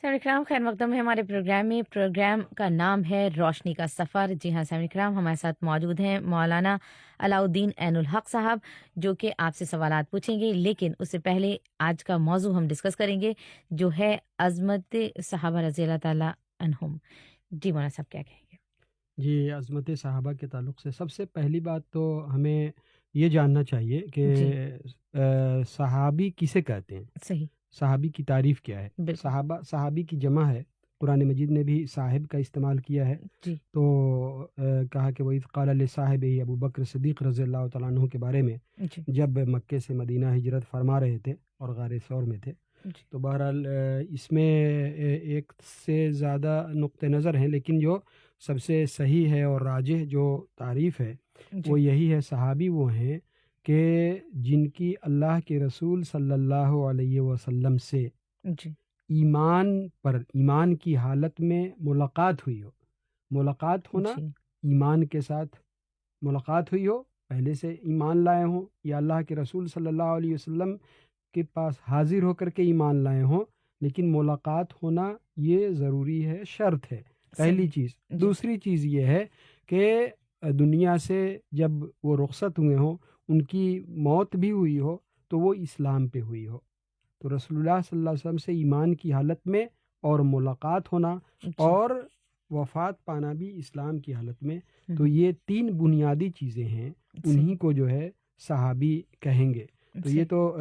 سامعین کرام خیر مقدم ہے ہمارے پروگرام میں۔ پروگرام کا نام ہے روشنی کا سفر۔ جی ہاں سامعین کرام، ہمارے ساتھ موجود ہیں مولانا علاء الدین عین الحق صاحب، جو کہ آپ سے سوالات پوچھیں گے، لیکن اس سے پہلے آج کا موضوع ہم ڈسکس کریں گے جو ہے عظمت صحابہ رضی اللہ تعالیٰ عنہم۔ جی مولانا صاحب کیا کہیں گے؟ جی، عظمت صحابہ کے تعلق سے سب سے پہلی بات تو ہمیں یہ جاننا چاہیے کہ جی صحابی کسے کہتے ہیں، صحیح، صحابی کی تعریف کیا ہے۔ بالکل، صحابی کی جمع ہے، قرآن مجید نے بھی صاحب کا استعمال کیا ہے۔ جی تو کہا کہ وَإِذْ قَالَ لِصَاحِبِهِ ابو بکر صدیق رضی اللہ تعالیٰ عنہ کے بارے میں، جی جب مکے سے مدینہ ہجرت فرما رہے تھے اور غار ثور میں تھے۔ جی تو بہرحال اس میں ایک سے زیادہ نقطہ نظر ہیں، لیکن جو سب سے صحیح ہے اور راجح جو تعریف ہے جی وہ یہی ہے، صحابی وہ ہیں کہ جن کی اللہ کے رسول صلی اللہ علیہ وسلم سے جی ایمان کی حالت میں ملاقات ہوئی ہو۔ ملاقات ہونا، جی ایمان کے ساتھ ملاقات ہوئی ہو، پہلے سے ایمان لائے ہوں یا اللہ کے رسول صلی اللہ علیہ وسلم کے پاس حاضر ہو کر کے ایمان لائے ہوں، لیکن ملاقات ہونا یہ ضروری ہے، شرط ہے، پہلی صحیح، چیز۔ جی دوسری چیز یہ ہے کہ دنیا سے جب وہ رخصت ہوئے ہوں، ان کی موت بھی ہوئی ہو تو وہ اسلام پہ ہوئی ہو۔ تو رسول اللہ صلی اللہ علیہ وسلم سے ایمان کی حالت میں اور ملاقات ہونا جی اور وفات پانا بھی اسلام کی حالت میں، تو ہم، یہ تین بنیادی چیزیں ہیں، انہی کو جو ہے صحابی کہیں گے۔ تو یہ صحیح، تو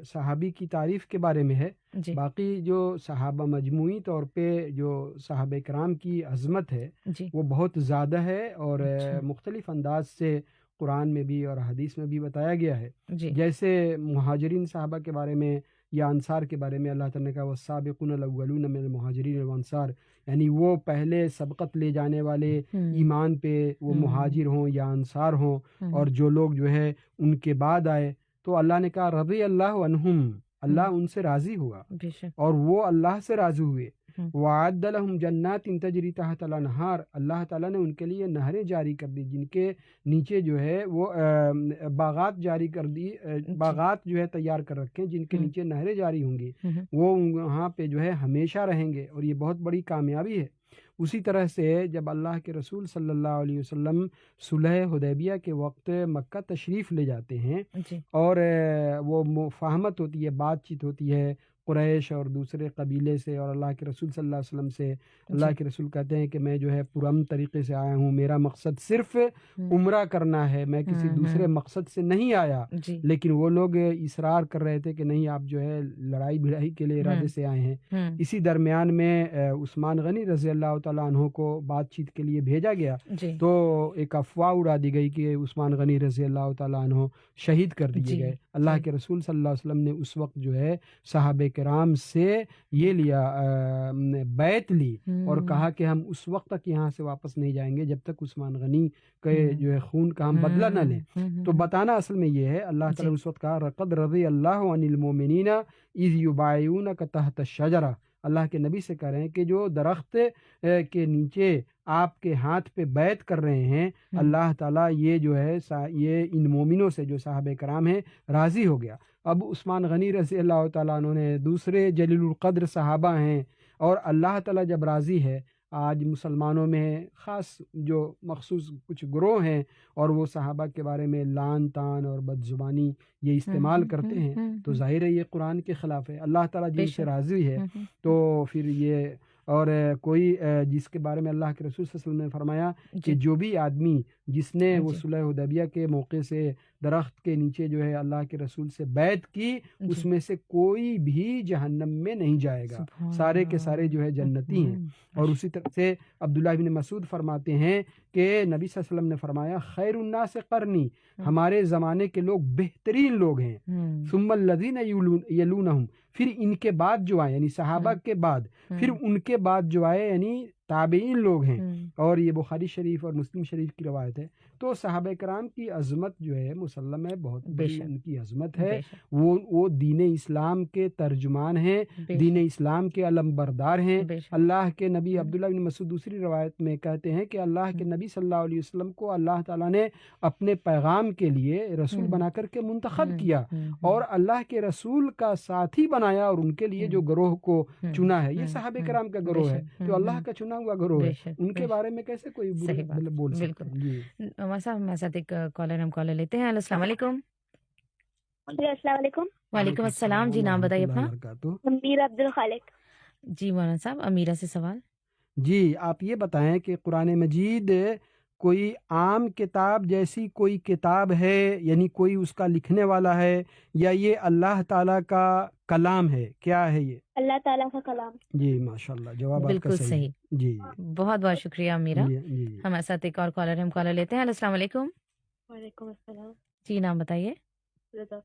صحابی کی تعریف کے بارے میں ہے۔ جی باقی جو صحابہ مجموعی طور پہ جو صحابہ کرام کی عظمت ہے جی وہ بہت زیادہ ہے، اور اچھا مختلف انداز سے قرآن میں بھی اور حدیث میں بھی بتایا گیا ہے۔ جی جیسے مہاجرین صحابہ کے بارے میں یا انصار کے بارے میں اللہ تعالیٰ نے کہا والسابقون الاولون من المہاجرین والانصار، یعنی وہ پہلے سبقت لے جانے والے ایمان پہ، وہ مہاجر ہوں یا انصار ہوں، اور جو لوگ جو ہے ان کے بعد آئے، تو اللہ نے کہا رضی اللہ عنہم، اللہ ان سے راضی ہوا بے شک، اور وہ اللہ سے راضی ہوئے۔ ہم، وَأَعَدَّ لَهُمْ جَنَّاتٍ تَجْرِي تَحْتَ الْأَنْهَارِ، اللہ تعالیٰ نے ان کے لیے نہریں جاری کر دی، جن کے نیچے جو ہے وہ باغات جاری کر دی، باغات جو ہے تیار کر رکھے جن کے نیچے نہریں جاری ہوں گی، وہ وہاں پہ جو ہے ہمیشہ رہیں گے، اور یہ بہت بڑی کامیابی ہے۔ اسی طرح سے جب اللہ کے رسول صلی اللہ علیہ وسلم صلح حدیبیہ کے وقت مکہ تشریف لے جاتے ہیں، جی اور وہ مفاہمت ہوتی ہے، بات چیت ہوتی ہے قریش اور دوسرے قبیلے سے اور اللہ کے رسول صلی اللہ علیہ وسلم سے۔ اللہ جی کے رسول کہتے ہیں کہ میں جو ہے پرامن طریقے سے آیا ہوں، میرا مقصد صرف عمرہ کرنا ہے، میں کسی دوسرے مقصد سے نہیں آیا۔ جی لیکن وہ لوگ اصرار کر رہے تھے کہ نہیں، آپ جو ہے لڑائی بھڑائی کے لیے ارادے سے آئے ہیں۔ اسی درمیان میں عثمان غنی رضی اللہ تعالیٰ عنہ کو بات چیت کے لیے بھیجا گیا، جی تو ایک افواہ اڑا دی گئی کہ عثمان غنی رضی اللہ تعالیٰ عنہ شہید کر دیے جی گئے۔ اللہ کے رسول صلی اللہ علیہ وسلم نے اس وقت جو ہے صحابہ کرام سے یہ لیا، بیعت لی، اور کہا کہ ہم اس وقت تک یہاں سے واپس نہیں جائیں گے جب تک عثمان غنی کے جو ہے خون کا ہم بدلہ نہ لیں۔ تو بتانا اصل میں یہ ہے، اللہ تعالیٰ نے اس وقت کہا لقد رضی اللہ عن المؤمنین اذ یبایعونک تحت الشجرہ، اللہ کے نبی سے کہہ رہے ہیں کہ جو درخت کے نیچے آپ کے ہاتھ پہ بیعت کر رہے ہیں، اللہ تعالیٰ یہ جو ہے یہ ان مومنوں سے جو صحابہ کرام ہیں راضی ہو گیا۔ اب عثمان غنی رضی اللہ تعالیٰ عنہ نے دوسرے جلیل القدر صحابہ ہیں، اور اللہ تعالیٰ جب راضی ہے، آج مسلمانوں میں خاص جو مخصوص کچھ گروہ ہیں اور وہ صحابہ کے بارے میں لعن طعن اور بد زبانی یہ استعمال کرتے ہیں، تو ظاہر ہے یہ قرآن کے خلاف ہے۔ اللہ تعالیٰ جن سے راضی ہے تو پھر یہ، اور کوئی جس کے بارے میں اللہ کے رسول صلی اللہ علیہ وسلم نے فرمایا کہ جو بھی آدمی جس نے وہ صلح حدیبیہ کے موقع سے درخت کے نیچے جو ہے اللہ کے رسول سے بیعت کی، اس میں سے کوئی بھی جہنم میں نہیں جائے گا، سارے کے سارے جو ہے جنتی ہیں۔ اور اسی طرح سے عبداللہ بن مسعود فرماتے ہیں کہ نبی صلی اللہ علیہ وسلم نے فرمایا خیر الناس قرنی، ہمارے زمانے کے لوگ بہترین لوگ ہیں، ثم الذین یلونہم، پھر ان کے بعد جو آئے یعنی صحابہ کے بعد، پھر ان کے بعد جو آئے یعنی تابعین لوگ ہیں۔ اور یہ بخاری شریف اور مسلم شریف کی روایت ہے، تو صحابہ کرام کی عظمت جو ہے مسلم ہے، بہت بے بڑی شک ان کی عظمت ہے۔ بے شک وہ دین اسلام کے ترجمان ہیں، بے دین شک اسلام کے علم بردار ہیں۔ بے شک اللہ کے نبی ہم، عبداللہ بن مسعود دوسری روایت میں کہتے ہیں کہ اللہ کے نبی صلی اللہ علیہ وسلم کو اللہ تعالیٰ نے اپنے پیغام کے لیے رسول ہم، بنا کر کے منتخب ہم، کیا، ہم، اور اللہ کے رسول کا ساتھی بنایا، اور ان کے لیے جو گروہ کو چنا ہے، یہ صحابہ کرام کا بے گروہ ہے، شک جو اللہ کا چنا ہوا گروہ ہے۔ بے شک ان بے کے شک بارے میں کیسے کوئی صحیح بات مطلب بول سکتے بالکل۔ ہیں؟ جی ہمارے صاحب ہمارے ساتھ ایک کالر ہم کالر لیتے ہیں۔ السلام علیکم۔ جی السلام علیکم، وعلیکم السلام، جی نام ورحمۃ بتائیے اللہ اپنا۔ وبرکاتہ۔ امیر عبد الخالق۔ جی مولانا صاحب امیرہ سے سوال۔ جی آپ یہ بتائیں کہ قرآن مجید کوئی عام کتاب جیسی کوئی کتاب ہے، یعنی کوئی اس کا لکھنے والا ہے، یا یہ اللہ تعالیٰ کا کلام ہے؟ کیا ہے یہ؟ اللہ تعالیٰ کا کلام۔ جی ماشاء اللہ، جواب آپ کا بالکل صحیح صحیح، ہے۔ جی بہت بہت شکریہ امیرہ۔ جی جی جی ہمارے ساتھ ایک اور کالر ہم کالر لیتے ہیں۔ السلام علیکم۔ وعلیکم السلام۔ جی نام بتائیے۔ رضا۔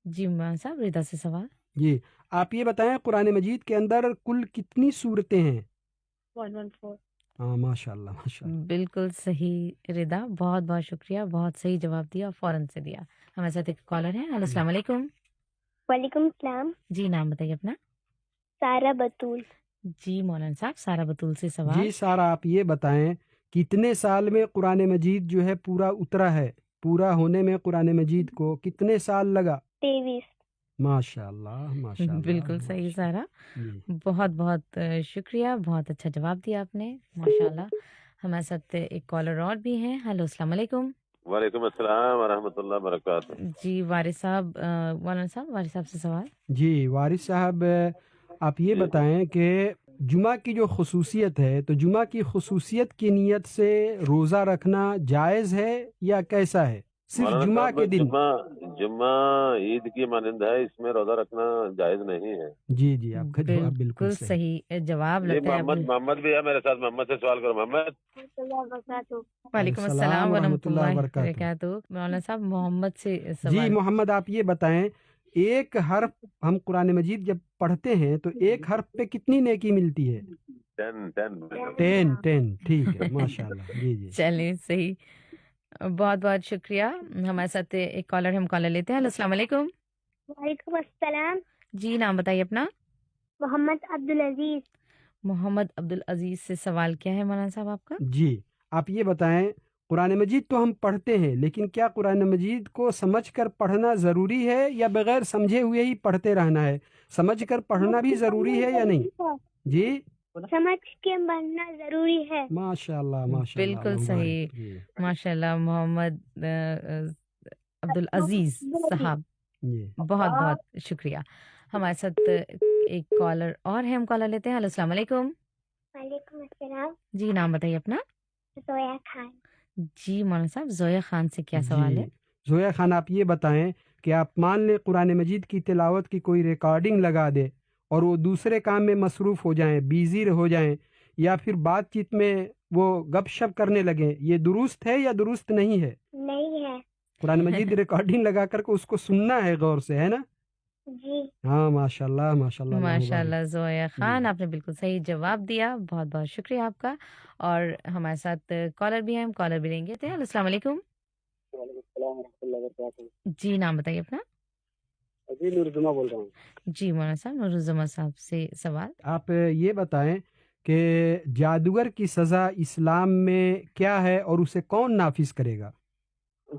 جی مولانا صاحب رضا سے سوال۔ جی آپ یہ بتائیں قرآن مجید کے اندر کل کتنی صورتیں ہیں؟ 114۔ ہاں ماشاء اللہ ماشاء اللہ۔ بالکل صحیح رضا، بہت بہت شکریہ، بہت صحیح جواب دیا، فوراً سے دیا۔ ہمارے ساتھ ایک کالر ہے۔ السلام علیکم۔ وعلیکم السلام۔ جی نام بتائیے اپنا۔ سارہ بطول۔ جی مولانا صاحب سارا بطول سے سوال۔ جی سارا آپ یہ بتائیں کتنے سال میں قرآن مجید جو ہے پورا اترا ہے؟ پورا ہونے میں قرآن مجید کو کتنے سال لگا؟ 23۔ ماشاء اللہ ماشاء اللہ۔ بالکل صحیح سارا، جی بہت بہت شکریہ، بہت اچھا جواب دیا آپ نے، ماشاء اللہ۔ ہمارے ساتھ ایک کالر اور بھی ہیں۔ ہیلو السلام علیکم۔ وعلیکم السلام ورحمۃ اللہ وبرکاتہ۔ جی وارث صاحب، مولانا صاحب وارث صاحب سے سوال۔ جی وارث صاحب آپ یہ بتائیں کہ جمعہ کی جو خصوصیت ہے، تو جمعہ کی خصوصیت کی نیت سے روزہ رکھنا جائز ہے یا کیسا ہے؟ صرف مولانا جمعہ صاحب کے دن؟ جمعہ عید کی مانند ہے، اس میں روزہ رکھنا جائز نہیں ہے۔ جی جی آپ کا جواب بالکل صحیح۔ صحیح جواب جی لگتا ہے محمد بھی ہے میرے ساتھ، محمد سے سوال کرو۔ محمد۔ وعلیکم السلام ورحمۃ اللہ وبرکاتہ۔ مولانا صاحب محمد سے جی سوال۔ محمد آپ یہ بتائیں ایک حرف ہم قرآن مجید جب پڑھتے ہیں تو ایک حرف پہ کتنی نیکی ملتی ہے؟ 10۔ 10 ٹھیک ہے ماشاء اللہ۔ جی جی چلیں صحیح، بہت بہت شکریہ۔ ہمارے ساتھ ایک کالر ہم کالر لیتے ہیں۔ السلام علیکم۔ وعلیکم السلام۔ جی نام بتائیے اپنا۔ محمد عبدالعزیز۔ محمد عبدالعزیز سے سوال کیا ہے مولانا صاحب آپ کا؟ جی آپ یہ بتائیں قرآن مجید تو ہم پڑھتے ہیں، لیکن کیا قرآن مجید کو سمجھ کر پڑھنا ضروری ہے یا بغیر سمجھے ہوئے ہی پڑھتے رہنا ہے؟ سمجھ کر پڑھنا بھی ضروری ہے یا نہیں؟ جی سمجھ کے پڑھنا ضروری ہے۔ ماشاء اللہ ماشاء اللہ۔ بالکل صحیح، جی ماشاء اللہ محمد عبدالعزیز صاحب، جی بہت بہت شکریہ۔ ہمارے ساتھ ایک کالر اور ہے، ہم کالر لیتے ہیں۔ السلام علیکم۔ وعلیکم السلام۔ جی نام بتائیے اپنا۔ زویا خان۔ جی مولانا صاحب زویا خان سے کیا سوال ہے؟ جی زویا خان آپ یہ بتائیں کہ آپ مان لیں قرآن مجید کی تلاوت کی کوئی ریکارڈنگ لگا دے اور وہ دوسرے کام میں مصروف ہو جائیں، بیزی ہو جائیں، یا پھر بات چیت میں وہ گپ شپ کرنے لگیں، یہ درست ہے یا درست نہیں ہے؟ نہیں ہے۔ قرآن مجید ریکارڈنگ لگا کر کے اس کو سننا ہے غور سے، ہے نا؟ جی ہاں ماشاء اللہ ماشاء اللہ۔ ماشاء اللہ زویا خان، جی آپ نے بالکل صحیح جواب دیا، بہت بہت شکریہ آپ کا۔ اور ہمارے ساتھ کالر بھی ہیں، ہم کالر بھی لیں گے۔ السلام علیکم۔ وعلیکم السلام ورحمۃ اللہ وبرکاتہ۔ جی نام بتائیے اپنا۔ جی نورالزماں بول رہا ہوں۔ جی مولانا صاحب نورالزماں صاحب سے سوال۔ آپ یہ بتائیں کہ جادوگر کی سزا اسلام میں کیا ہے اور اسے کون نافذ کرے گا؟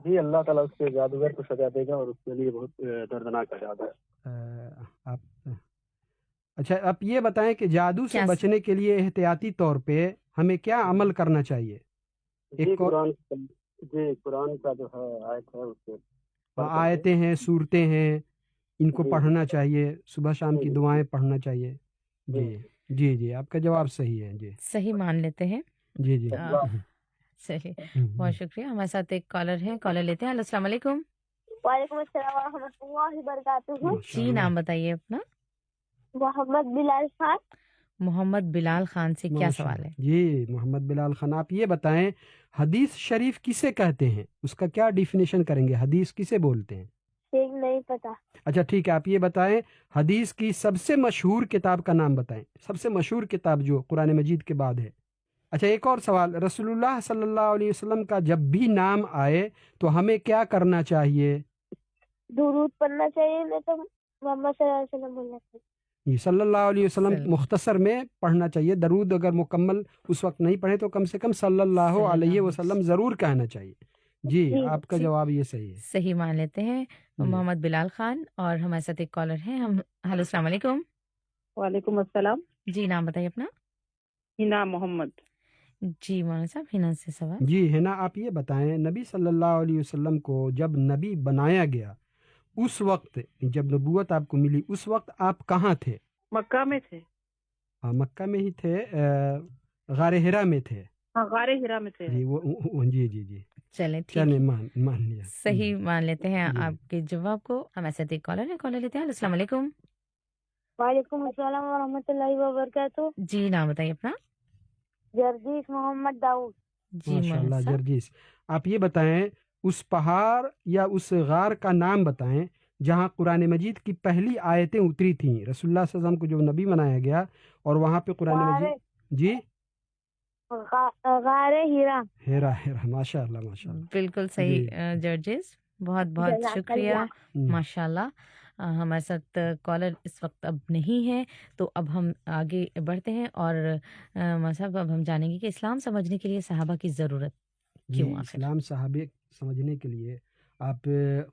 جی اللہ تعالیٰ اس کے جادوگر کو سزا دے گا اور اس کے لیے بہت دردناک عذاب ہے۔ آپ اچھا آپ یہ بتائیں کہ جادو سے کیا بچنے کے لیے احتیاطی طور پہ ہمیں کیا عمل کرنا چاہیے؟ جی ایک اور قرآن کا جو ہے آیت ہے اس سے پڑھ کر کے- آیتیں ہیں، صورتیں ہیں، ان کو جی پڑھنا چاہیے، صبح شام کی جی دعائیں پڑھنا چاہیے۔ جی جی جی جی آپ کا جواب صحیح ہے۔ جی صحیح مان لیتے ہیں۔ جی جی صحیح، بہت شکریہ۔ ہمارے ساتھ ایک کالر ہے، کالر لیتے ہیں۔ السلام علیکم۔ وعلیکم السلام ورحمۃ اللہ وبرکاتہ۔ ماشاء جی اللہ۔ نام بتائیے اپنا۔ محمد بلال خان۔ محمد بلال خان سے کیا ماشاء سوال ہے؟ اللہ۔ جی محمد بلال خان آپ یہ بتائیں حدیث شریف کسے کہتے ہیں؟ اس کا کیا ڈیفینیشن کریں گے؟ حدیث کسے بولتے ہیں؟ ٹھیک نہیں پتا۔ اچھا ٹھیک ہے، آپ یہ بتائیں حدیث کی سب سے مشہور کتاب کا نام بتائیں، سب سے مشہور کتاب جو قرآن مجید کے بعد ہے۔ اچھا ایک اور سوال، رسول صلی اللہ علیہ وسلم کا جب بھی نام آئے تو ہمیں کیا کرنا چاہیے؟ درود پڑھنا چاہیے، نہیں تو محمد صلی اللہ علیہ وسلم بولنا چاہیے. جی صلی اللہ علیہ وسلم صلی- مختصر میں پڑھنا چاہیے، درود اگر مکمل اس وقت نہیں پڑھے تو کم سے کم صلی اللہ صلی اللہ علیہ علیہ وسلم ضرور کہنا چاہیے. جی جی. آپ کا جی. جواب یہ صحیح ہے. صحیح مان لیتے ہیں. جی. محمد بلال خان اور ہمارے ساتھ ایک کالر ہیں. ہم ہلو السلام علیکم. وعلیکم السلام. جی نام بتائیے اپنا. ہنا محمد. جی مولانا صاحب ہنا سے سوال. جی ہے نا، آپ یہ بتائیں نبی صلی اللہ علیہ وسلم کو جب نبی بنایا گیا اس وقت، جب نبوت آپ کو ملی اس وقت آپ کہاں تھے؟ مکہ میں تھے. مکہ میں ہی تھے، غار حرا میں تھے. ہاں غار ہرا میں تھے. جی جی جی جی چلیں ٹھیک چلیں ہے. مان لیا. صحیح مان لیتے ہیں جی. آپ کے جواب کو. ہمارے ساتھ ایک کالر ہے، کالر لیتے ہیں. ہلو السلام علیکم. وعلیکم السلام ورحمۃ اللہ وبرکاتہ. جی نام بتائیے اپنا. جردیش محمد داؤد. جی ماشاء مولانا اللہ صاحب. جرجیس، آپ یہ بتائیں اس پہاڑ یا اس غار کا نام بتائیں جہاں قرآن مجید کی پہلی آیتیں اتری تھیں. رسول اللہ صلی اللہ علیہ وسلم کو جو نبی بنایا گیا اور وہاں پہ قرآن مجید. جی غار ہیرا. ہیرا ماشاء اللہ ماشاء اللہ. بالکل صحیح ججز، بہت بہت جزاک شکریہ. اللہ. ماشاء اللہ. ہمارے ساتھ کالر اس وقت اب نہیں ہے، تو اب ہم آگے بڑھتے ہیں اور صاحب اب ہم جانیں گے کہ اسلام سمجھنے کے لیے صحابہ کی ضرورت جی کیوں آخر. اسلام صحابہ سمجھنے کے لیے آپ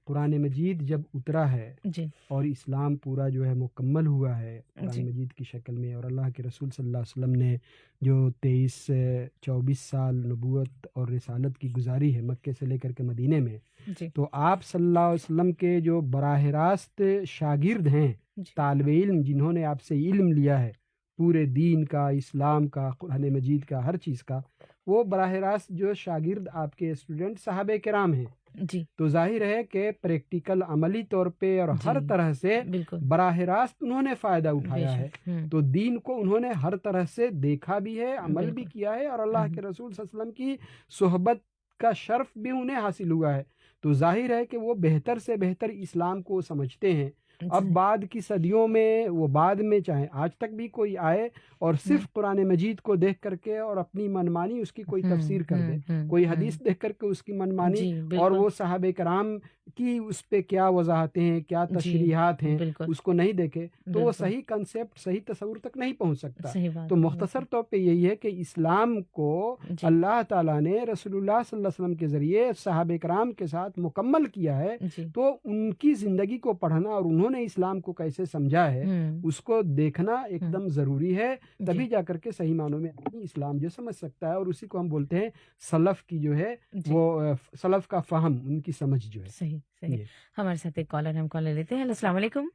قرآن مجید جب اترا ہے جی اور اسلام پورا جو ہے مکمل ہوا ہے قرآن جی مجید کی شکل میں، اور اللہ کے رسول صلی اللہ علیہ وسلم نے جو 24 سال نبوت اور رسالت کی گزاری ہے مکے سے لے کر کے مدینے میں، جی تو آپ صلی اللہ علیہ وسلم کے جو براہ راست شاگرد ہیں، جی طالب علم جنہوں نے آپ سے علم لیا ہے پورے دین کا، اسلام کا، قرآن مجید کا، ہر چیز کا، وہ براہ راست جو شاگرد آپ کے اسٹوڈنٹ صحابہ کرام ہیں. جی تو ظاہر ہے کہ پریکٹیکل عملی طور پہ اور ہر جی طرح سے بالکل براہ راست انہوں نے فائدہ بے اٹھایا ہے. شک. تو دین کو انہوں نے ہر طرح سے دیکھا بھی ہے، عمل بھی بالکل. کیا ہے، اور اللہ کے رسول صلی اللہ علیہ وسلم کی صحبت کا شرف بھی انہیں حاصل ہوا ہے. تو ظاہر ہے کہ وہ بہتر سے بہتر اسلام کو سمجھتے ہیں. اب بعد کی صدیوں میں وہ بعد میں چاہے آج تک بھی کوئی آئے اور صرف قرآن مجید کو دیکھ کر کے اور اپنی منمانی اس کی کوئی تفسیر کر دے، کوئی حدیث دیکھ کر کے اس کی منمانی، جی اور بالکل. وہ صحابہ کرام کی اس پہ کیا وضاحتیں ہیں، کیا جی تشریحات ہیں، بالکل اس کو نہیں دیکھے تو وہ بالکل صحیح کنسیپٹ، صحیح تصور تک نہیں پہنچ سکتا. صحیح بات. تو مختصر طور پہ یہی ہے کہ اسلام کو جی اللہ تعالیٰ نے رسول اللہ صلی اللہ علیہ وسلم کے ذریعے صحابہ کرام کے ساتھ مکمل کیا ہے. جی تو ان کی زندگی کو پڑھنا اور انہوں نے اسلام کو کیسے سمجھا ہے اس کو دیکھنا ایک دم ضروری ہے. تبھی جی جا کر کے صحیح معنوں میں آدمی اسلام جو سمجھ سکتا ہے، اور اسی کو ہم بولتے ہیں سلف کی جو ہے جی وہ سلف کا فہم، ان کی سمجھ جو ہے. صحیح صحیح. یہ ہمارے ساتھ ایک کالر، ہم کالر لیتے ہیں. ہلو السلام علیکم.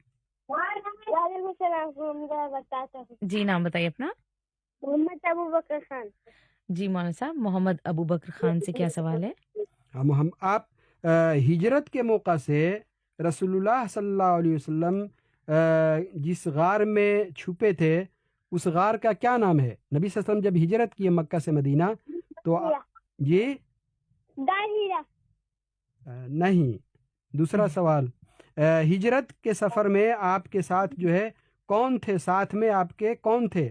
وعلیکم السلام ورحمۃ اللہ وبرکاتہ. جی نام بتائیے اپنا. محمد ابو بکر خان. جی مولانا صاحب محمد ابو بکر خان سے کیا سوال ہے؟ ہم آپ ہجرت کے موقع سے رسول اللہ صلی اللہ علیہ وسلم جس غار میں چھپے تھے اس غار کا کیا نام ہے؟ نبی صلی اللہ علیہ وسلم جب ہجرت کیے مکہ سے مدینہ تو جی داہیرہ. نہیں، دوسرا سوال، ہجرت کے سفر میں آپ کے ساتھ جو ہے کون تھے؟ ساتھ میں آپ کے کون تھے؟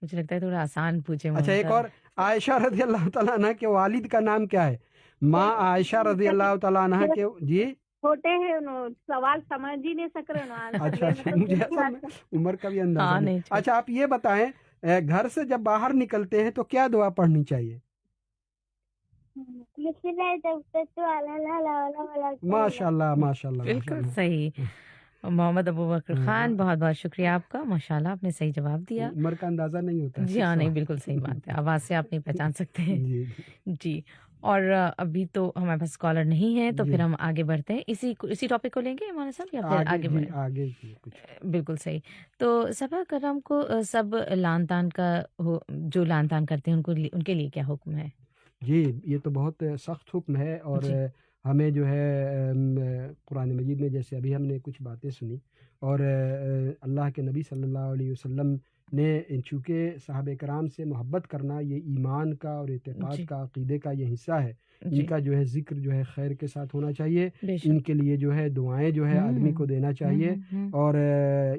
مجھے لگتا ہے تھوڑا آسان پوچھے. اچھا ایک اور، عائشہ رضی اللہ تعالیٰ عنہ کے والد کا نام کیا ہے؟ ماں عائشہ رضی اللہ تعالیٰ عنہ کے. جی چھوٹے ہیں سوال سمجھ ہی نہیں سک رہے. اچھا مجھے اصل میں عمر کا بھی اندازہ ہاں نہیں. نہیں چھوٹا. اچھا آپ یہ بتائیں گھر سے جب باہر نکلتے ہیں تو کیا دعا پڑھنی چاہیے؟ ماشاء اللہ ماشاء اللہ. بالکل صحیح. محمد ابو بکر خان بہت بہت شکریہ آپ کا. ماشاء اللہ آپ نے صحیح جواب دیا. عمر کا اندازہ نہیں ہوتا. جی ہاں نہیں بالکل صحیح بات ہے. آواز سے آپ نہیں پہچان سکتے ہیں. جی جی اور ابھی تو ہمارے پاس کالر نہیں ہے، تو پھر ہم آگے بڑھتے ہیں. اسی ٹاپک کو لیں گے مولانا صاحب یا پھر آگے بڑھیں؟ آگے کچھ. بالکل صحیح. تو صحابہ کرام کو سب لان تان کا جو لان تان کرتے ہیں ان کے لیے کیا حکم ہے؟ جی یہ تو بہت سخت حکم ہے، اور ہمیں جو ہے قرآن مجید میں جیسے ابھی ہم نے کچھ باتیں سنی، اور اللہ کے نبی صلی اللہ علیہ وسلم نے چونکہ صحابہ کرام سے محبت کرنا یہ ایمان کا اور اعتقاد کا، عقیدے کا یہ حصہ ہے، ان جی کا جو ہے ذکر جو ہے خیر کے ساتھ ہونا چاہیے، بے شک ان کے لیے جو ہے دعائیں جو ہے آدمی کو دینا چاہیے۔ اور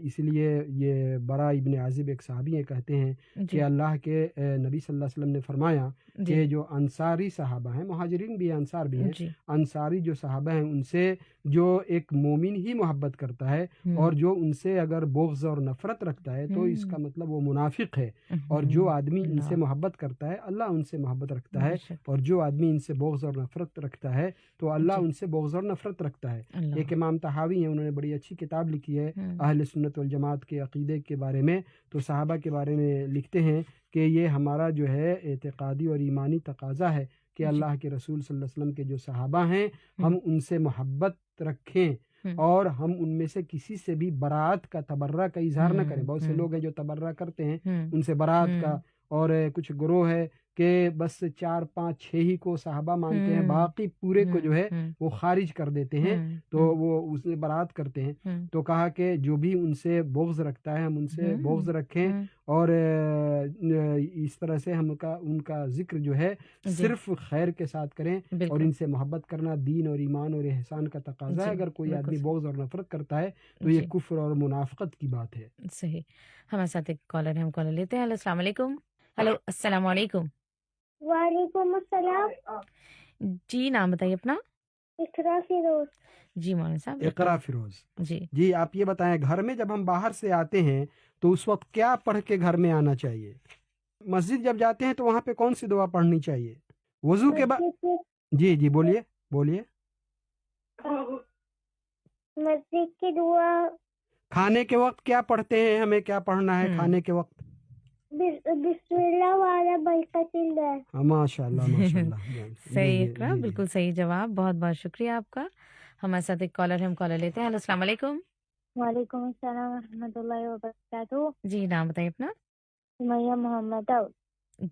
اس لیے یہ برا ابن عازب ایک صحابی ہیں، کہتے ہیں جی کہ اللہ کے نبی صلی اللہ علیہ وسلم نے فرمایا جی کہ جو انصاری صحابہ ہیں، مہاجرین بھی ہیں انصار بھی ہیں، جی انصاری جو صحابہ ہیں ان سے جو ایک مومن ہی محبت کرتا ہے اور جو ان سے اگر بغض اور نفرت رکھتا ہے تو اس کا مطلب وہ منافق ہے، اور جو آدمی ان سے محبت کرتا ہے اللہ ان سے محبت رکھتا ہے، بے شک اور جو آدمی ان سے بغض اور نفرت رکھتا ہے تو اللہ جی ان سے بغض اور نفرت رکھتا ہے۔ اللہ ایک امام طحاوی ہیں، انہوں نے بڑی اچھی کتاب لکھی ہے اہل سنت والجماعت کے عقیدے کے بارے میں، تو صحابہ کے بارے میں لکھتے ہیں کہ یہ ہمارا جو ہے اعتقادی اور ایمانی تقاضا ہے کہ جی اللہ کے رسول صلی اللہ علیہ وسلم کے جو صحابہ ہیں ہم ان سے محبت رکھیں، اور ہم ان میں سے کسی سے بھی برات کا تبرہ کا اظہار نہ کریں۔ بہت سے لوگ ہیں جو تبرہ کرتے ہیں ان سے برات کا، اور کچھ گروہ ہے کہ بس 4 5 6 ہی کو صحابہ مانتے ہیں، باقی پورے کو جو ہے وہ خارج کر دیتے ہیں، تو وہ اس سے برات کرتے ہیں۔ تو کہا کہ جو بھی ان سے بغض رکھتا ہے ہم ان سے بغض رکھیں، اور اس طرح سے ہم ان کا ذکر جو ہے صرف خیر کے ساتھ کریں، اور بالکل ان سے محبت کرنا دین اور ایمان اور احسان کا تقاضا ہے۔ جی اگر کوئی بالکل آدمی بغض اور نفرت کرتا ہے تو یہ جی کفر اور منافقت کی بات ہے۔ صحیح۔ ہمارے ساتھ ایک کالر ہے، ہم کالر لیتے ہیں۔ ہلو السلام علیکم۔ ہلو السلام علیکم۔ وعلیکم السلام۔ جی نام بتائیے اپنا۔ اقرا فیروز۔ جی مولانا صاحب اقرا فیروز، جی جی آپ یہ بتائیں گھر میں جب ہم باہر سے آتے ہیں تو اس وقت کیا پڑھ کے گھر میں آنا چاہیے؟ مسجد جب جاتے ہیں تو وہاں پہ کون سی دعا پڑھنی چاہیے؟ وضو کے بعد؟ جی جی بولیے بولیے۔ مسجد کی دعا کھانے کے وقت کیا پڑھتے ہیں؟ ہمیں کیا پڑھنا ہے کھانے کے وقت؟ بسم اللہ والا برکت اللہ۔ ماشاء اللہ ماشاء اللہ۔ صحیح اقرا، بالکل صحیح جواب، بہت بہت شکریہ آپ کا۔ ہمارے ساتھ ایک کالر ہے، ہم کالر لیتے ہیں۔ ہلو السلام علیکم۔ وعلیکم السلام ورحمۃ اللہ وبرکاتہ۔ جی نام بتائیے اپنا۔ سمیہ محمد داؤد۔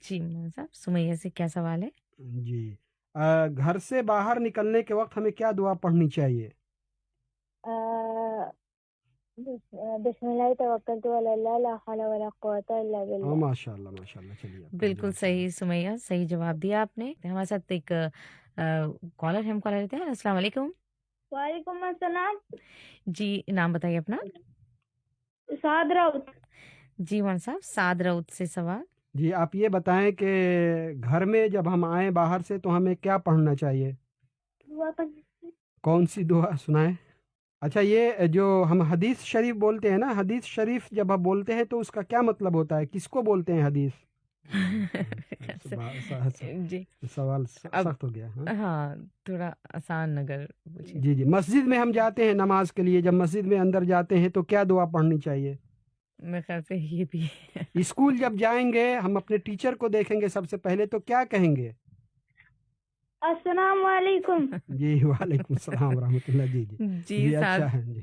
جی مولانا صاحب سمیہ سے کیا سوال ہے؟ جی گھر سے باہر نکلنے کے وقت ہمیں کیا دعا پڑھنی چاہیے؟ بسم اللہ توکلت علی اللہ لا حول ولا قوت الا باللہ۔ ماشاء اللہ ماشاء اللہ۔ چلیے بالکل صحیح سمیہ، صحیح جواب دیا آپ نے۔ ہمارے ساتھ ایک کالر ہے، ہم کالر لیتے ہیں۔ السلام علیکم۔ وعلیکم السلام۔ جی نام بتائیے اپنا۔ سعد راؤت۔ جی مولانا صاحب سعد راؤت سے سوال۔ جی آپ یہ بتائیں کہ گھر میں جب ہم آئیں باہر سے تو ہمیں کیا پڑھنا چاہیے؟ کون سی دعا سنائیں؟ اچھا یہ جو ہم حدیث شریف بولتے ہیں نا، حدیث شریف جب ہم بولتے ہیں تو اس کا کیا مطلب ہوتا ہے؟ کس کو بولتے ہیں حدیث؟ جی سوال سخت ہو گیا۔ ہاں تھوڑا آسان اگر پوچھیں۔ جی جی مسجد میں ہم جاتے ہیں نماز کے لیے، جب مسجد میں اندر جاتے ہیں تو کیا دعا پڑھنی چاہیے؟ میرے خیال سے یہ بھی اسکول جب جائیں گے ہم اپنے ٹیچر کو دیکھیں گے سب سے پہلے تو کیا کہیں گے؟ السلام علیکم۔ جی وعلیکم السلام ورحمۃ اللہ۔ جی جی جی اچھا ہے جی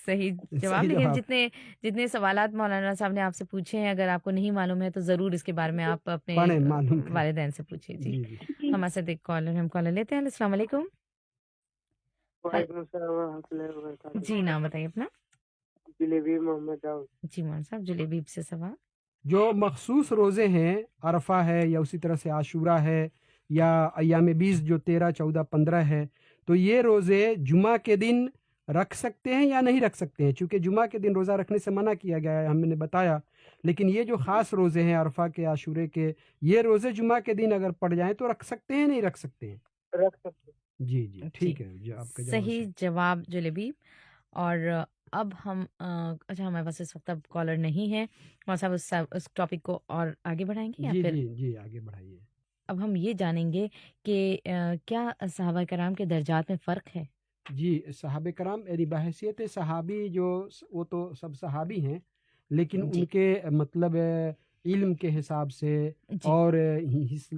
صحیح جواب۔ لیکن جتنے سوالات مولانا صاحب نے آپ سے پوچھے ہیں، اگر آپ کو نہیں معلوم ہے تو ضرور اس کے بارے میں آپ اپنے والدین سے پوچھیے۔ جی ہمارے ساتھ ایک کالر ہم کالر لیتے ہیں۔ السلام علیکم۔ وعلیکم السلام ورحمۃ اللہ وبرکاتہ۔ جی نام بتائیے اپنا۔ جلیبی محمد داؤد۔ جی مولانا صاحب جلیبیب سے سوال۔ جو مخصوص روزے ہیں، عرفہ ہے یا اسی طرح سے عاشورہ ہے یا ایام 20 جو 13 14 15 ہے، تو یہ روزے جمعہ کے دن رکھ سکتے ہیں یا نہیں رکھ سکتے ہیں؟ چونکہ جمعہ کے دن روزہ رکھنے سے منع کیا گیا ہے، ہم نے بتایا، لیکن یہ جو خاص روزے ہیں عرفہ کے عاشورے کے، یہ روزے جمعہ کے دن اگر پڑ جائیں تو رکھ سکتے ہیں نہیں رکھ سکتے ہیں؟ رکھ سکتے۔ جی جی ٹھیک ہے جی آپ کا صحیح جواب جلیبیب۔ اور اب ہم اچھا ہمارے پاس اس وقت اب کالر نہیں ہے، مولانا صاحب اس ٹاپک کو اور آگے بڑھائیں گے یا جی پھر؟ جی جی آگے بڑھائیے۔ اب ہم یہ جانیں گے کہ کیا صحابہ کرام کے درجات میں فرق ہے؟ جی صحابہ کرام یعنی بحیثیت صحابی جو وہ تو سب صحابی ہیں، لیکن ان کے مطلب علم کے حساب سے اور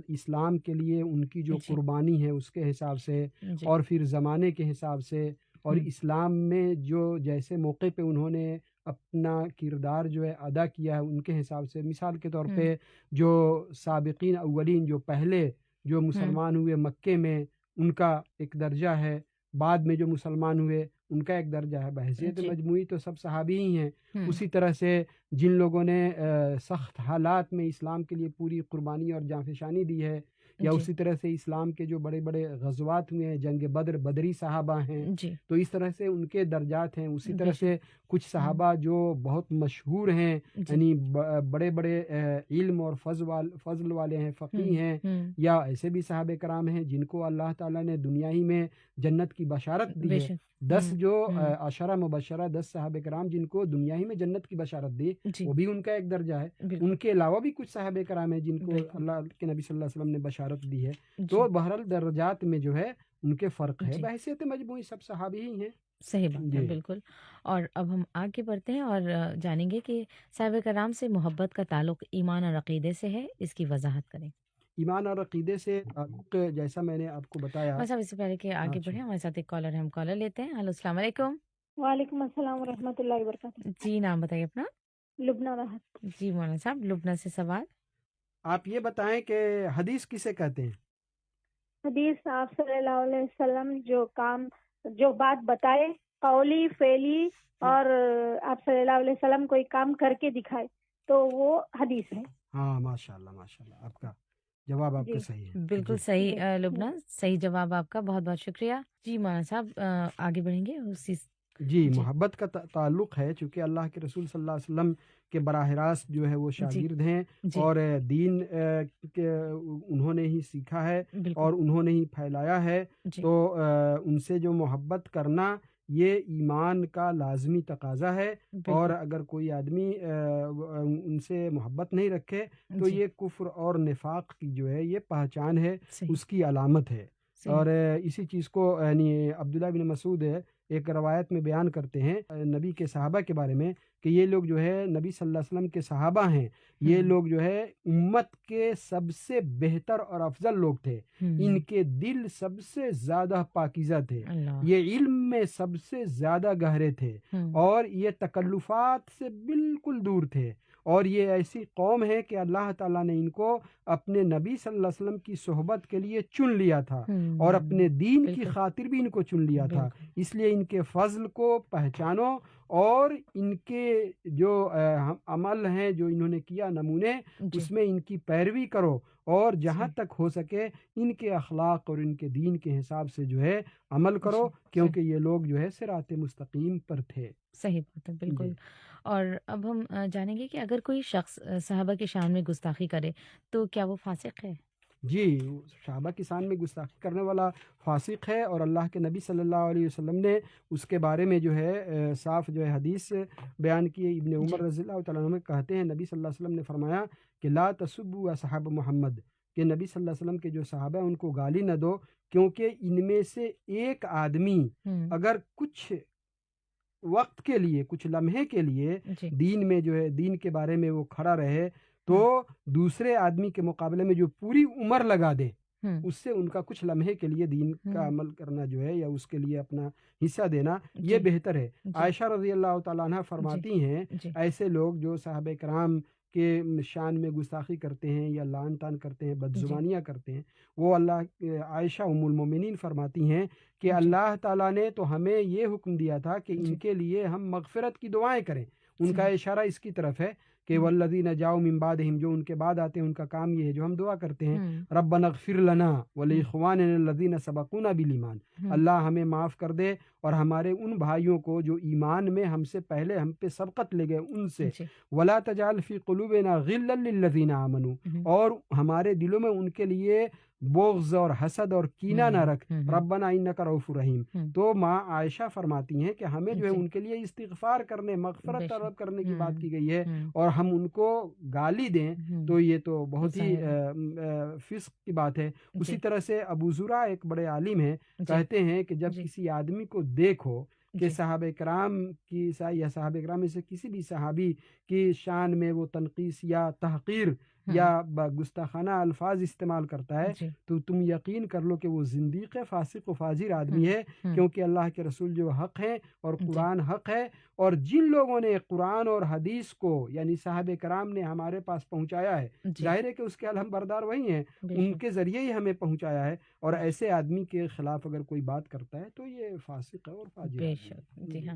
اسلام کے لیے ان کی جو قربانی ہے اس کے حساب سے، اور پھر زمانے کے حساب سے، اور اسلام میں جو جیسے موقع پہ انہوں نے اپنا کردار جو ہے ادا کیا ہے ان کے حساب سے، مثال کے طور پہ جو سابقین اولین جو پہلے جو مسلمان ہوئے مکے میں ان کا ایک درجہ ہے، بعد میں جو مسلمان ہوئے ان کا ایک درجہ ہے، بحیثیت مجموعی تو سب صحابی ہی ہیں۔ اسی طرح سے جن لوگوں نے سخت حالات میں اسلام کے لیے پوری قربانی اور جانفشانی دی ہے، یا جی اسی طرح سے اسلام کے جو بڑے بڑے غزوات ہوئے ہیں، جنگ بدر، بدری صحابہ ہیں، جی تو اس طرح سے ان کے درجات ہیں. اسی بے طرح شک سے کچھ صحابہ جو بہت مشہور ہیں، جی یعنی بڑے بڑے علم اور فضل والے ہیں، فقی ہیں، یا ایسے بھی صحابہ کرام ہیں جن کو اللہ تعالیٰ نے دنیا ہی میں جنت کی بشارت دی بے ہے. شک 10 جو عشرہ مبشرہ، 10 صحابہ کرام جن کو دنیا ہی میں جنت کی بشارت دی، جی وہ بھی ان کا ایک درجہ ہے. بالکل ان کے علاوہ بھی کچھ صحابہ کرام ہیں جن کو بالکل اللہ کے نبی صلی اللہ علیہ وسلم نے بشارت دی ہے. جی تو بہرحال درجات میں جو ہے ان کے فرق ہے. جی بحیثیت مجموعی سب صحابی ہی ہیں. صحیح بات ہے جی بالکل. اور اب ہم آگے بڑھتے ہیں اور جانیں گے کہ صحابہ کرام سے محبت کا تعلق ایمان اور عقیدے سے ہے، اس کی وضاحت کریں. ایمان اور عقیدے سے تعلق جیسا میں نے آپ کو بتایا. بس اب اس سے پہلے کہ آگے اچھا، بڑھیں، ہمارے ساتھ ایک کالر ہے، ہم کالر لیتے ہیں. ہلو السلام علیکم. وعلیکم السلام ورحمۃ اللہ وبرکاتہ. جی نام بتائیے اپنا. لبنہ راحت. جی مولانا صاحب، لبنہ سے سوال. آپ یہ بتائیں کہ حدیث کسے کہتے ہیں؟ حدیث آپ صلی اللہ علیہ وسلم جو بات بتائے، قولی فعلی، اور آپ صلی اللہ علیہ وسلم کوئی کام کر کے دکھائے تو وہ حدیث ہے. ہاں ماشاء اللہ آپ کا جواب آپ جی کا صحیح ہے. بالکل جی صحیح لبنہ، صحیح جواب آپ کا، بہت بہت شکریہ. جی مولانا صاحب آگے بڑھیں گے اسی جی جی محبت کا تعلق ہے، چونکہ اللہ کے رسول صلی اللہ علیہ وسلم کے براہ راست جو ہے وہ جی شاگرد ہیں، جی اور دین کے انہوں نے ہی سیکھا ہے بالکل اور انہوں نے ہی پھیلایا ہے. جی تو ان سے جو محبت کرنا یہ ایمان کا لازمی تقاضا ہے. اور بالکل اگر کوئی آدمی ان سے محبت نہیں رکھے تو جی یہ کفر اور نفاق کی جو ہے یہ پہچان ہے، صحیح اس کی علامت ہے. اور صحیح اسی چیز کو یعنی عبداللہ بن مسعود ایک روایت میں بیان کرتے ہیں نبی کے صحابہ کے بارے میں کہ یہ لوگ جو ہے نبی صلی اللہ علیہ وسلم کے صحابہ ہیں، یہ لوگ جو ہے امت کے سب سے بہتر اور افضل لوگ تھے. ان کے دل سب سے زیادہ پاکیزہ تھے، اللہ یہ علم میں سب سے زیادہ گہرے تھے، اور یہ تکلفات سے بالکل دور تھے. اور یہ ایسی قوم ہے کہ اللہ تعالیٰ نے ان کو اپنے نبی صلی اللہ علیہ وسلم کی صحبت کے لیے چن لیا تھا، اور اپنے دین کی بالکل خاطر بھی ان کو چن لیا تھا. بالکل اس لیے ان کے فضل کو پہچانو، اور ان کے جو عمل ہیں جو انہوں نے کیا نمونے، جی اس میں ان کی پیروی کرو، اور جہاں صحیح تک ہو سکے ان کے اخلاق اور ان کے دین کے حساب سے جو ہے عمل کرو، جی کیونکہ یہ لوگ جو ہے صراط مستقیم پر تھے. صحیح بات ہے بالکل. جی اور اب ہم جانیں گے کہ اگر کوئی شخص صحابہ کی شان میں گستاخی کرے تو کیا وہ فاسق ہے؟ جی صحابہ کی شان میں گستاخی کرنے والا فاسق ہے، اور اللہ کے نبی صلی اللہ علیہ وسلم نے اس کے بارے میں جو ہے صاف جو ہے حدیث بیان کی. ابن جی عمر رضی اللہ تعالیٰ عنہ کہتے ہیں نبی صلی اللہ علیہ وسلم نے فرمایا کہ لا تسبوا اصحاب محمد، کہ نبی صلی اللہ علیہ وسلم کے جو صحابہ ہیں ان کو گالی نہ دو، کیونکہ ان میں سے ایک آدمی اگر کچھ وقت کے لیے، کچھ لمحے کے لیے جی دین میں جو ہے دین کے بارے میں وہ کھڑا رہے، تو دوسرے آدمی کے مقابلے میں جو پوری عمر لگا دے، اس سے ان کا کچھ لمحے کے لیے دین کا عمل کرنا جو ہے یا اس کے لیے اپنا حصہ دینا یہ جی بہتر ہے. جی عائشہ رضی اللہ تعالیٰ عنہ فرماتی ہیں جی ایسے لوگ جو صحابہ کرام کے شان میں گستاخی کرتے ہیں یا لعن طعن کرتے ہیں، جی بدزبانیاں کرتے ہیں، وہ عائشہ ام المومنین فرماتی ہیں کہ جی اللہ تعالیٰ نے تو ہمیں یہ حکم دیا تھا کہ جی ان کے لیے ہم مغفرت کی دعائیں کریں. ان کا صحیح اشارہ اس کی طرف ہے کہ والذین جاؤ من بعدہم، جو ان کے بعد آتے ہیں ان کا کام یہ ہے جو ہم دعا کرتے ہیں، ربنا اغفر لنا ولاخواننا الذین سبقونا بالایمان، اللہ ہمیں معاف کر دے اور ہمارے ان بھائیوں کو جو ایمان میں ہم سے پہلے ہم پہ سبقت لے گئے ان سے، جی ولا تجعل فی قلوبنا غلا للذین آمنوا، اور ہمارے دلوں میں ان کے لیے بغض اور حسد اور کینہ نہ رکھ، ربنا انک رؤوف رحیم. تو ماں عائشہ فرماتی ہیں کہ ہمیں جو ہے ان کے لیے استغفار کرنے، مغفرت طلب کرنے کی بات کی گئی ہے، اور ہم ان کو گالی دیں تو یہ تو بہت ہی فسق کی بات ہے. اسی طرح سے ابو زرع ایک بڑے عالم ہیں، کہتے ہیں کہ جب کسی آدمی کو دیکھو کہ صحابہ کرام کی یا صحابہ کرام میں سے کسی بھی صحابی کی شان میں وہ تنقیص یا تحقیر یا گستاخانہ الفاظ استعمال کرتا ہے، تو تم یقین کر لو کہ وہ زندیق فاسق و فاجر آدمی ہے، کیونکہ اللہ کے رسول جو حق ہیں اور قرآن حق ہے، اور جن لوگوں نے قرآن اور حدیث کو یعنی صحابہ کرام نے ہمارے پاس پہنچایا ہے، ظاہر ہے کہ اس کے علم بردار وہی ہیں، ان کے ذریعے ہی ہمیں پہنچایا ہے، اور ایسے آدمی کے خلاف اگر کوئی بات کرتا ہے تو یہ فاسق ہے اور فاجر بے ہے. شک. جی ہاں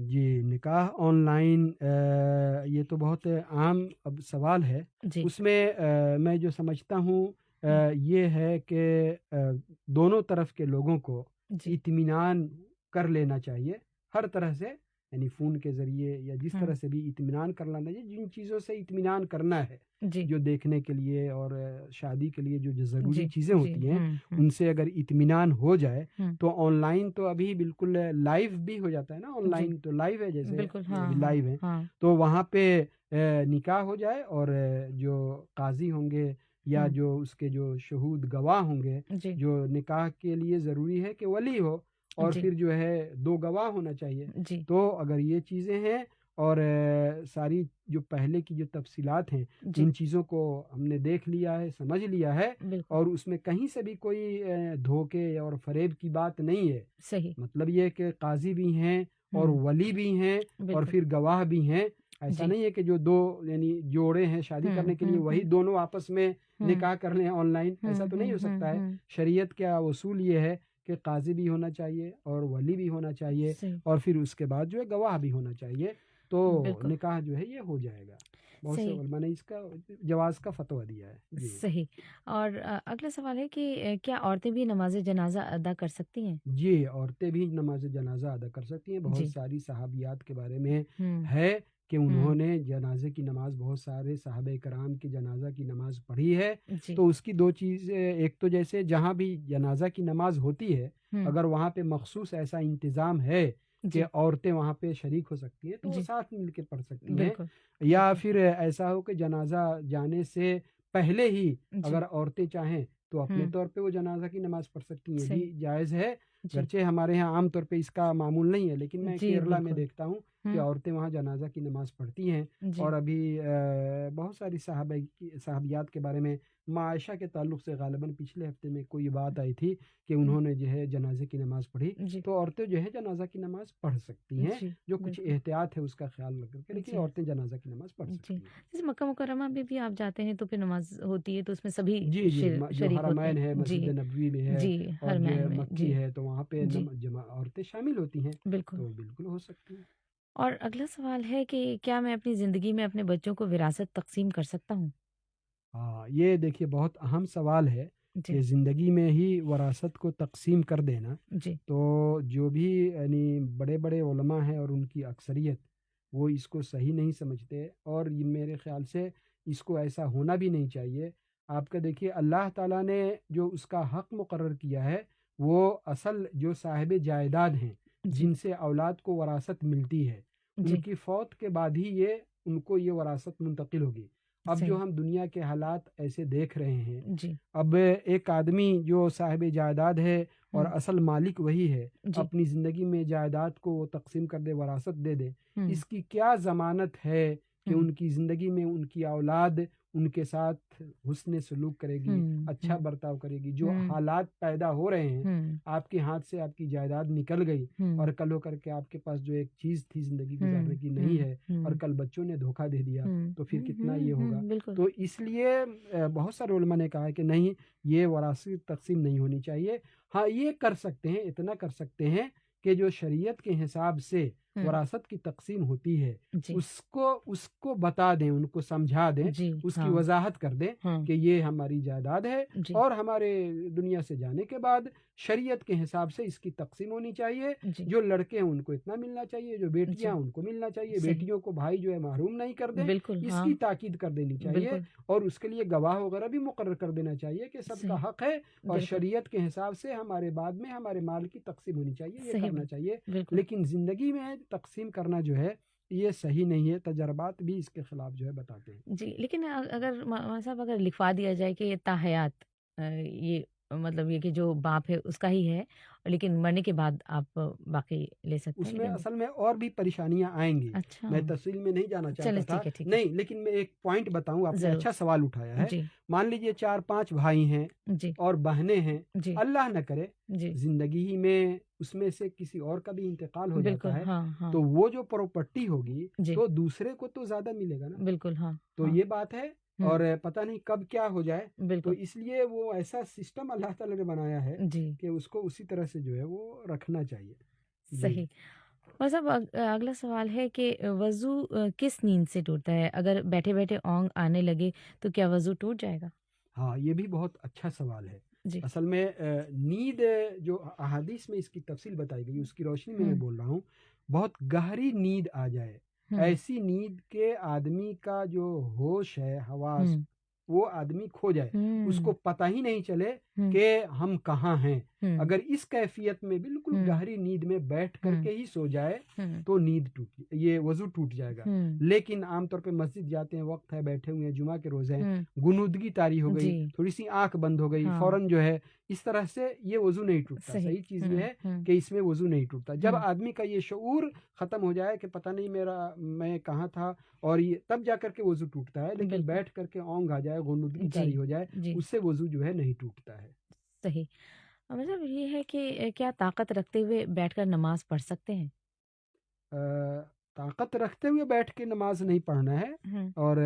جی، نکاح آن لائن یہ تو بہت عام اب سوال ہے۔ جی اس میں میں جو سمجھتا ہوں یہ ہے کہ دونوں طرف کے لوگوں کو جی اطمینان کر لینا چاہیے ہر طرح سے، یعنی فون کے ذریعے یا جس طرح سے بھی اطمینان کر لینا چاہیے، جن چیزوں سے اطمینان کرنا ہے جی جو دیکھنے کے لیے اور شادی کے لیے جو ضروری جی چیزیں ہوتی ہیں ان سے اگر اطمینان ہو جائے تو آن لائن تو ابھی بالکل لائیو بھی ہو جاتا ہے نا، آن لائن تو لائیو ہے، جیسے بالکل ہاں ابھی لائیو ہے، ہاں تو وہاں پہ نکاح ہو جائے اور جو قاضی ہوں گے یا جو اس کے جو شہود گواہ ہوں گے، جی جو نکاح کے لیے ضروری ہے کہ ولی ہو اور جی پھر جو ہے 2 گواہ ہونا چاہیے۔ جی تو اگر یہ چیزیں ہیں اور ساری جو پہلے کی جو تفصیلات ہیں جی ان چیزوں کو ہم نے دیکھ لیا ہے، سمجھ لیا ہے، بالکل اور اس میں کہیں سے بھی کوئی دھوکے اور فریب کی بات نہیں ہے۔ صحیح مطلب یہ ہے کہ قاضی بھی ہیں اور ولی بھی ہیں اور بالکل پھر گواہ بھی ہیں۔ ایسا جی نہیں ہے کہ جو 2 یعنی جوڑے ہیں شادی کرنے کے لیے وہی دونوں آپس میں نکاح کر لیں آن لائن، ایسا تو نہیں ہو سکتا ہے۔ شریعت کا اصول یہ ہے کہ قاضی بھی ہونا چاہیے اور ولی بھی ہونا چاہیے صحیح اور پھر اس کے بعد جو ہے گواہ بھی ہونا چاہیے، تو بالکل نکاح جو ہے یہ ہو جائے گا۔ بہت سے صحیح علماء نے اس کا جواز کا فتویٰ دیا ہے۔ جی صحیح اور اگلا سوال ہے کہ کیا عورتیں بھی نماز جنازہ ادا کر سکتی ہیں؟ جی، عورتیں بھی نماز جنازہ ادا کر سکتی ہیں۔ بہت جی ساری صحابیات کے بارے میں ہوں ہے کہ انہوں نے جنازے کی نماز، بہت سارے صحابہ کرام کی جنازہ کی نماز پڑھی ہے۔ جی تو اس کی 2 چیزیں، ایک تو جیسے جہاں بھی جنازہ کی نماز ہوتی ہے اگر وہاں پہ مخصوص ایسا انتظام ہے کہ جی عورتیں وہاں پہ شریک ہو سکتی ہیں تو وہ جی ساتھ مل کے پڑھ سکتی ہیں، بالکل یا بالکل پھر ایسا ہو کہ جنازہ جانے سے پہلے ہی جی اگر عورتیں چاہیں تو اپنے طور پہ وہ جنازہ کی نماز پڑھ سکتی ہیں، یہ صحیح بھی جائز ہے۔ جی گرچہ ہمارے ہاں عام طور پہ اس کا معمول نہیں ہے، لیکن میں جی کیرلا میں بالکل دیکھتا ہوں کہ عورتیں وہاں جنازہ کی نماز پڑھتی ہیں۔ جی اور ابھی بہت ساری صحابیات کے بارے میں عائشہ کے تعلق سے غالباً پچھلے ہفتے میں کوئی بات آئی تھی کہ انہوں نے جو ہے جنازے کی نماز پڑھی، جی تو عورتیں جو ہے جنازہ کی نماز پڑھ سکتی ہیں، جی جو کچھ بالکل احتیاط ہے اس کا خیال رکھ کر کے، لیکن جی عورتیں جنازہ کی نماز پڑھ جی سکتی ہیں۔ جیسے مکہ مکرمہ میں بھی آپ جاتے ہیں تو پھر نماز ہوتی ہے تو اس میں سبھی جی جی، جو شریک ہوتے حرمین ہے، ہیں جی مسجد نبوی میں ہے جی اور جو ہے حرمین میں مکی جی ہے، تو وہاں پہ جی عورتیں شامل ہوتی ہیں، بالکل تو بالکل ہو سکتی ہیں۔ اور اگلا سوال ہے کہ کیا میں اپنی زندگی میں اپنے بچوں کو وراثت تقسیم کر سکتا ہوں؟ ہاں، یہ دیکھیے بہت اہم سوال ہے جی کہ زندگی میں ہی وراثت کو تقسیم کر دینا۔ جی تو جو بھی یعنی بڑے بڑے علماء ہیں اور ان کی اکثریت وہ اس کو صحیح نہیں سمجھتے، اور یہ میرے خیال سے اس کو ایسا ہونا بھی نہیں چاہیے۔ آپ کا دیکھیے اللہ تعالیٰ نے جو اس کا حق مقرر کیا ہے، وہ اصل جو صاحب جائیداد ہیں جی جن سے اولاد کو وراثت ملتی ہے، جی ان کی فوت کے بعد ہی ان کو یہ وراثت منتقل ہوگی۔ اب جو صحیح ہم دنیا کے حالات ایسے دیکھ رہے ہیں، جی اب ایک آدمی جو صاحب جائیداد ہے اور اصل مالک وہی ہے، جی اپنی زندگی میں جائیداد کو وہ تقسیم کر دے، وراثت دے دے، ہوں اس کی کیا ضمانت ہے کہ ہوں ان کی زندگی میں ان کی اولاد ان کے ساتھ حسن سلوک کرے گی، ہوں اچھا برتاؤ کرے گی؟ جو ہوں حالات پیدا ہو رہے ہیں، ہوں آپ کے ہاتھ سے آپ کی جائیداد نکل گئی ہوں اور کل ہو کر کے آپ کے پاس جو ایک چیز تھی زندگی ہوں گزارنے کی نہیں ہے، اور کل بچوں نے دھوکہ دے دیا، تو پھر کتنا یہ ہوگا؟ بالکل تو اس لیے بہت سارے علماء نے کہا ہے کہ نہیں، یہ وراثت تقسیم نہیں ہونی چاہیے۔ ہاں، یہ کر سکتے ہیں، اتنا کر سکتے ہیں کہ جو شریعت کے حساب سے وراثت کی تقسیم ہوتی ہے جی اس کو بتا دیں، ان کو سمجھا دیں، جی اس کی ہاں وضاحت کر دیں ہاں کہ یہ ہماری جائیداد ہے، جی اور ہمارے دنیا سے جانے کے بعد شریعت کے حساب سے اس کی تقسیم ہونی چاہیے۔ جی جو لڑکے ہیں ان کو اتنا ملنا چاہیے، جو بیٹیاں جی ان کو ملنا چاہیے، صحیح بیٹیوں کو بھائی جو ہے محروم نہیں کر دیں، بالکل اس ہاں کی تاکید کر دینی چاہیے، بالکل اور اس کے لیے گواہ وغیرہ بھی مقرر کر دینا چاہیے کہ سب صحیح کا حق ہے، اور بالکل شریعت کے حساب سے ہمارے بعد میں ہمارے مال کی تقسیم ہونی چاہیے، یہ صحیح کرنا بات چاہیے۔ بالکل لیکن زندگی میں تقسیم کرنا جو ہے یہ صحیح نہیں ہے، تجربات بھی اس کے خلاف جو ہے بتاتے ہیں۔ جی لیکن اگر مولانا صاحب اگر لکھوا دیا جائے کہ یہ تاحیات یہ مطلب یہ کہ جو باپ ہے اس کا ہی ہے، لیکن مرنے کے بعد آپ باقی لے سکتے اس ہیں، میں لیکن اصل میں اور بھی پریشانیاں آئیں گی، اچھا میں تفصیل میں نہیں جانا چلے چاہتا تھا، ٹھیک ہے نہیں، لیکن میں ایک پوائنٹ بتاؤں، آپ نے ضرور اچھا سوال اٹھایا ہے۔ جی مان لیجئے 4-5 بھائی ہیں جی اور بہنیں ہیں، جی اللہ نہ کرے جی زندگی ہی میں اس میں سے کسی اور کا بھی انتقال ہو بالکل جاتا ہے، ہاں ہاں تو وہ جو پراپرٹی ہوگی جی تو دوسرے کو تو زیادہ ملے گا نا، بالکل ہاں تو ہاں یہ بات ہے، اور پتہ نہیں کب کیا ہو جائے، تو بالکل اس لیے وہ ایسا سسٹم اللہ تعالیٰ نے بنایا ہے جی کہ اس کو اسی طرح سے جو ہے وہ رکھنا چاہیے۔ جی صحیح اور صاحب اگلا سوال ہے کہ وضو کس نیند سے ٹوٹتا ہے؟ اگر بیٹھے بیٹھے اونگ آنے لگے تو کیا وضو ٹوٹ جائے گا؟ ہاں، یہ بھی بہت اچھا سوال ہے۔ جی۔ اصل میں نیند جو احادیث میں اس کی تفصیل بتائی گئی اس کی روشنی میں بول رہا ہوں، بہت گہری نیند آ جائے، ایسی نیند کے آدمی کا جو ہوش ہے، حواس، وہ آدمی کھو جائے، اس کو پتہ ہی نہیں چلے کہ ہم کہاں ہیں۔ اگر اس کیفیت میں بالکل گہری نیند میں بیٹھ کر کے ہی سو جائے تو یہ وضو ٹوٹ جائے گا۔ لیکن عام طور پہ مسجد جاتے ہیں، وقت ہے، بیٹھے ہوئے ہیں، جمعہ کے روزے ہیں، غنودگی طاری ہو گئی، تھوڑی سی آنکھ بند ہو گئی، فوراً جو ہے اس طرح سے یہ وضو نہیں ٹوٹتا۔ صحیح چیز یہ ہے کہ اس میں وضو نہیں ٹوٹتا۔ جب آدمی کا یہ شعور ختم ہو جائے کہ پتہ نہیں میں کہاں تھا، اور یہ تب جا کر کے وضو ٹوٹتا ہے۔ لیکن بیٹھ کر کے اونگ آ جائے، غنودگی طاری ہو جائے، اس سے وضو جو ہے نہیں ٹوٹتا ہے۔ صحیح۔ مطلب یہ ہے کہ کیا طاقت رکھتے ہوئے بیٹھ کر نماز پڑھ سکتے ہیں؟ طاقت رکھتے ہوئے بیٹھ کے نماز نہیں پڑھنا ہے، اور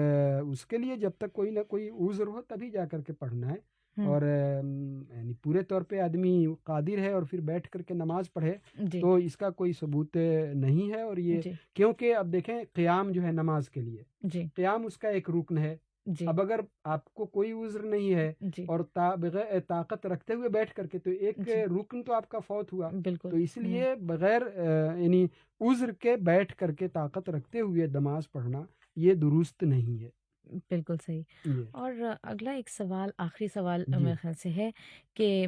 اس کے لیے جب تک کوئی نہ کوئی عذر ہو تبھی جا کر کے پڑھنا ہے۔ اور یعنی پورے طور پہ آدمی قادر ہے اور پھر بیٹھ کر کے نماز پڑھے تو اس کا کوئی ثبوت نہیں ہے۔ اور یہ کیونکہ اب دیکھیں، قیام جو ہے نماز کے لیے، قیام اس کا ایک رکن ہے۔ اب اگر آپ کو کوئی عذر نہیں ہے اور بغیر طاقت رکھتے ہوئے بیٹھ کر کے، تو ایک رکن تو آپ کا فوت ہوا۔ تو اس لیے بغیر یعنی عذر کے بیٹھ کر کے طاقت رکھتے ہوئے نماز پڑھنا یہ درست نہیں ہے۔ بالکل صحیح۔ اور اگلا ایک سوال، آخری سوال میرے خیال سے ہے کہ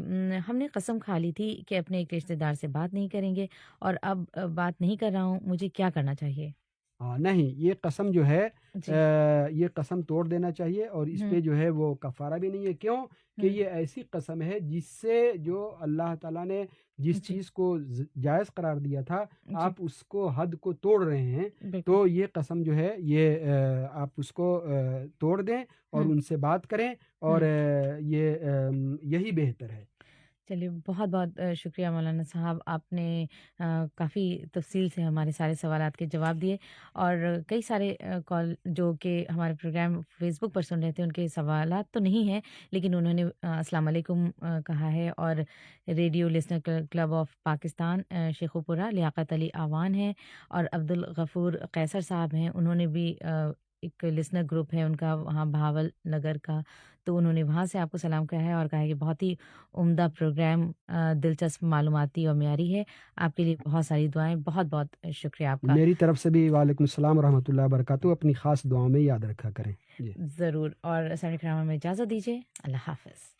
ہم نے قسم کھا لی تھی کہ اپنے ایک رشتہ دار سے بات نہیں کریں گے، اور اب بات نہیں کر رہا ہوں، مجھے کیا کرنا چاہیے؟ نہیں، یہ قسم جو ہے یہ قسم توڑ دینا چاہیے، اور اس پہ جو ہے وہ کفارہ بھی نہیں ہے۔ کیوں کہ یہ ایسی قسم ہے جس سے جو اللہ تعالیٰ نے جس چیز کو جائز قرار دیا تھا، آپ اس کو حد کو توڑ رہے ہیں، تو یہ قسم جو ہے یہ آپ اس کو توڑ دیں اور ان سے بات کریں، اور یہی بہتر ہے۔ چلیے، بہت بہت شکریہ مولانا صاحب، آپ نے کافی تفصیل سے ہمارے سارے سوالات کے جواب دیے، اور کئی سارے کال جو کہ ہمارے پروگرام فیس بک پر سن رہے تھے، ان کے سوالات تو نہیں ہیں، لیکن انہوں نے السلام علیکم کہا ہے، اور radio listener club of Pakistan Sheikhupura Liaquat Ali Awan ہیں، اور عبدالغفور قیصر صاحب ہیں، انہوں نے بھی ایک لسنر گروپ ہے ان کا وہاں بہاول نگر کا، تو انہوں نے وہاں سے آپ کو سلام کہا ہے اور کہا ہے کہ بہت ہی عمدہ پروگرام، دلچسپ، معلوماتی اور معیاری ہے۔ آپ کے لیے بہت ساری دعائیں، بہت بہت شکریہ آپ کا۔ میری طرف سے بھی وعلیکم السلام ورحمۃ اللہ وبرکاتہ، اپنی خاص دعاؤں میں یاد رکھا کریں۔ ضرور، اور سامعین کرام ہمیں اجازت دیجیے، اللہ حافظ۔